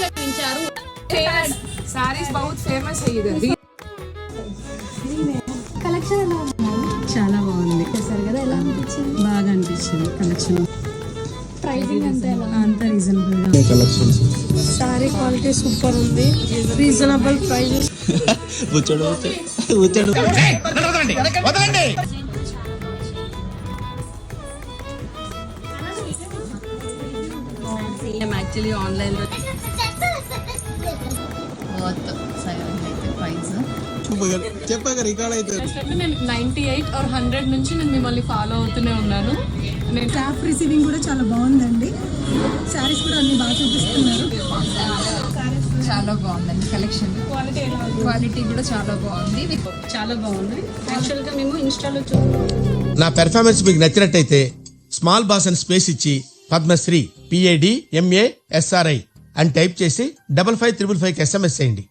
చూపించారు. सारीज बहुत फेमस है इधर. కలెక్షన్ ఎలా ఉంది? చాలా బాగుంది. చేశారు కదా, ఎలా అనిపించింది? బాగా అనిపించింది కలెక్షన్. ప్రైసింగ్ అంతా ఎలా? అంత రీజనబుల్ గా. కలెక్షన్స్ సారీ క్వాలిటీ సూపర్ ఉంది, రీజనబుల్ ప్రైజెస్. యాక్చువల్లీ ఆన్లైన్ లో చెప్పగా రికార్డ్ అయితే నేను 98 और 100 నుంచి నేను మిమ్మల్ని ఫాలో అవుతూనే ఉన్నాను. నేను స్టాఫ్ రిసీవింగ్ కూడా చాలా బాగుందండి. శారీస్ కూడా అన్ని బాగా చూపిస్తున్నారు. చాలా బాగుందండి కలెక్షన్. క్వాలిటీ కూడా చాలా బాగుంది. చాలా బాగుంది. యాక్చువల్ గా మేము ఇన్స్టాలో నా పెర్ఫార్మెన్స్ మీకు నచ్చినట్టయితే స్మాల్ బాస్ అని స్పేస్ ఇచ్చి పద్మశ్రీ PAD MA SRI అని టైప్ చేసి 5555 SMS చేయండి.